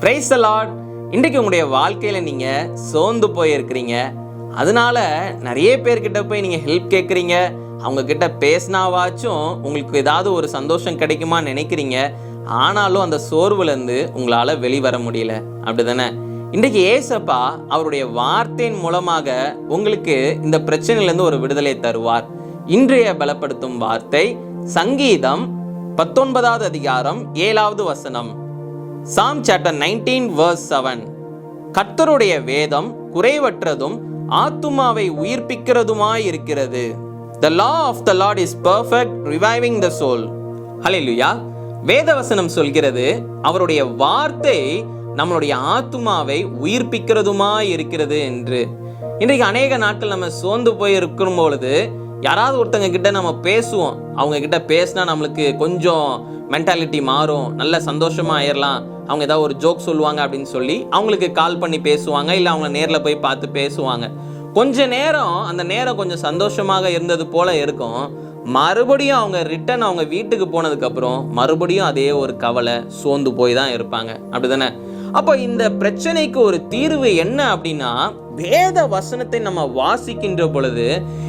Praise the Lord. இன்றைக்கு உங்களுடைய வாழ்க்கையில் நீங்கள் சோர்ந்து போயிருக்கிறீங்க. அதனால நிறைய பேர்கிட்ட போய் நீங்கள் ஹெல்ப் கேட்குறீங்க. அவங்கக்கிட்ட பேசினாவாச்சும் உங்களுக்கு ஏதாவது ஒரு சந்தோஷம் கிடைக்குமான்னு நினைக்கிறீங்க. ஆனாலும் அந்த சோர்வுலேருந்து உங்களால் வெளிவர முடியல, அப்படி தானே? இன்றைக்கு ஏசப்பா அவருடைய வார்த்தையின் மூலமாக உங்களுக்கு இந்த பிரச்சனையிலேருந்து ஒரு விடுதலை தருவார். இன்றைய பலப்படுத்தும் வார்த்தை சங்கீதம் 19வது அதிகாரம் 7வது வசனம். Psalm chapter 19 verse 7. கர்த்தருடைய வேதம் குறைவற்றதும் ஆத்துமாவை உயிர்ப்பிக்கிறதுமாய் இருக்கிறது. The law of the Lord is perfect, reviving the soul. ஹல்லேலூயா. வேதவசனம் சொல்கிறது அவருடைய வார்த்தை நம்மளுடைய ஆத்துமாவை உயிர்ப்பிக்கிறதுமாய் இருக்கிறது என்று. இன்றைக்கு அநேக நாட்கள் நம்ம சோர்ந்து போய் இருக்கும் பொழுது யாராவது ஒருத்தங்க கிட்ட நம்ம பேசுவோம். அவங்க கிட்ட பேசினா நம்மளுக்கு கொஞ்சம் மென்டாலிட்டி மாறும், நல்ல சந்தோஷமா ஆயிடலாம். அவங்க ஏதாவது ஒரு ஜோக் சொல்லுவாங்க அப்படின்னு சொல்லி அவங்களுக்கு கால் பண்ணி பேசுவாங்க, இல்லை அவங்க நேரில் போய் பார்த்து பேசுவாங்க. கொஞ்ச நேரம் அந்த நேரம் கொஞ்சம் சந்தோஷமாக இருந்தது போல இருக்கும். மறுபடியும் அவங்க ரிட்டன் அவங்க வீட்டுக்கு போனதுக்கப்புறம் மறுபடியும் அதே ஒரு கவலை, சோர்ந்து போய் தான் இருப்பாங்க, அப்படிதானே? அப்போ இந்த பிரச்சனைக்கு ஒரு தீர்வு என்ன அப்படின்னா, வேத வசனத்தை நம்ம வாசிக்கின்ற பொழுது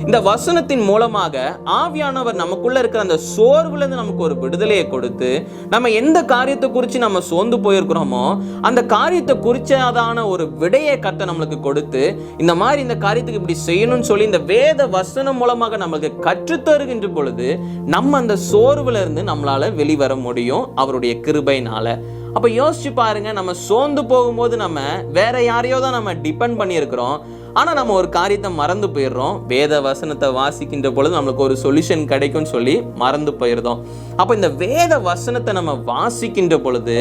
இந்த வசனத்தின் மூலமாக ஆவியானவர் நமக்குள்ள இருக்கிற அந்த சோர்வுலேருந்து நமக்கு ஒரு விடுதலையை கொடுத்து, நம்ம எந்த காரியத்தை குறித்து நம்ம சோர்ந்து போயிருக்கிறோமோ அந்த காரியத்தை குறிச்சாதான ஒரு விடையை கர்த்தர் நம்மளுக்கு கொடுத்து, இந்த மாதிரி இந்த காரியத்துக்கு இப்படி செய்யணும்னு சொல்லி இந்த வேத வசனம் மூலமாக நம்மளுக்கு கற்றுத்தருகின்ற பொழுது நம்ம அந்த சோர்வுல இருந்து நம்மளால வெளிவர முடியும் அவருடைய கிருபையினால. அப்ப யோசிச்சு பாருங்க, நம்ம சோர்ந்து போகும்போது நம்ம வேற யாரையோ தான் நம்ம டிபெண்ட் பண்ணியிருக்கிறோம். ஆனா நம்ம ஒரு காரியத்தை மறந்து போயிடுறோம். வேத வசனத்தை வாசிக்கின்ற பொழுது நம்மளுக்கு ஒரு சொல்யூஷன் கிடைக்கும்னு சொல்லி மறந்து போயிருந்தோம். அப்ப இந்த வேத வசனத்தை நம்ம வாசிக்கின்ற பொழுது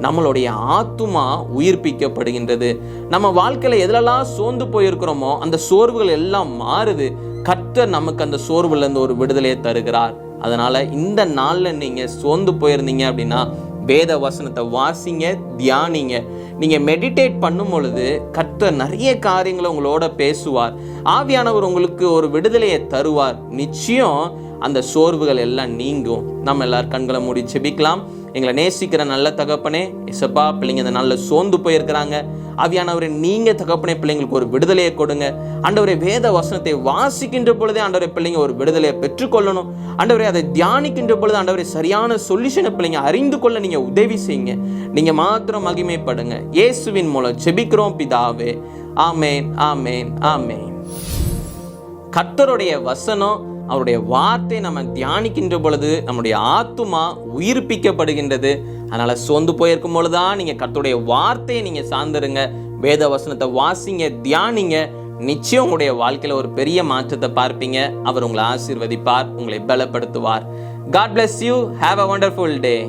நம்மளுடைய ஆத்துமா உயிர்ப்பிக்கப்படுகின்றது. நம்ம வாழ்க்கையில எதுலெல்லாம் சோர்ந்து போயிருக்கிறோமோ அந்த சோர்வுகள் எல்லாம் மாறுது. கர்த்தர் நமக்கு அந்த சோர்வுல இருந்து ஒரு விடுதலையை தருகிறார். அதனால இந்த நாள்ல நீங்க சோர்ந்து போயிருந்தீங்க அப்படின்னா வேத வசனத்தை வாசிங்க, தியானிங்க. நீங்க மெடிடேட் பண்ணும் பொழுது கர்த்தர் நிறைய காரியங்களை உங்களோட பேசுவார். ஆவியானவர் உங்களுக்கு ஒரு விடுதலையை தருவார். நிச்சயம் அந்த சோர்வுகள் எல்லாம் நீங்கும். நம்ம எல்லாரும் கண்களை மூடி ஜெபிக்கலாம். எங்களை நேசிக்கிற நல்ல தகப்பனே, இசப்பா, பிள்ளைங்க இந்த நல்ல சோர்ந்து போயிருக்கிறாங்க. ஆவியானவரே, நீங்க தகப்பனே பிள்ளைங்களுக்கு ஒரு விடுதலையை கொடுங்க. ஆண்டவரே, வேத வசனத்தை வாசிக்கின்ற பொழுதே ஆண்டவரே பிள்ளைங்க ஒரு விடுதலையை பெற்றுக்கொள்ளணும். ஆண்டவரே, அதை தியானிக்கின்ற பொழுது ஆண்டவரே சரியான சொல்யூஷனை பிள்ளைங்க அறிந்து கொள்ள நீங்க உதவி செய்யுங்க. நீங்க மாத்திரம் மகிமைப்படுங்க. இயேசுவின் மூலம் ஜெபிக்கிறோம் பிதாவே. ஆமேன், ஆமேன், ஆமேன். கர்த்தருடைய வசனம், அவருடைய வார்த்தை நம்ம தியானிக்கின்ற பொழுது நம்முடைய ஆத்துமா உயிர்ப்பிக்கப்படுகின்றது. அதனால சோர்ந்து போயிருக்கும் பொழுதுதான் நீங்க கர்த்தருடைய வார்த்தையை நீங்க சார்ந்துருங்க. வேத வசனத்தை வாசிங்க, தியானிங்க. நிச்சயம் உங்களுடைய வாழ்க்கையில ஒரு பெரிய மாற்றத்தை பார்ப்பீங்க. அவர் உங்களை ஆசீர்வதிப்பார், உங்களை பலப்படுத்துவார். God bless you. Have a wonderful day.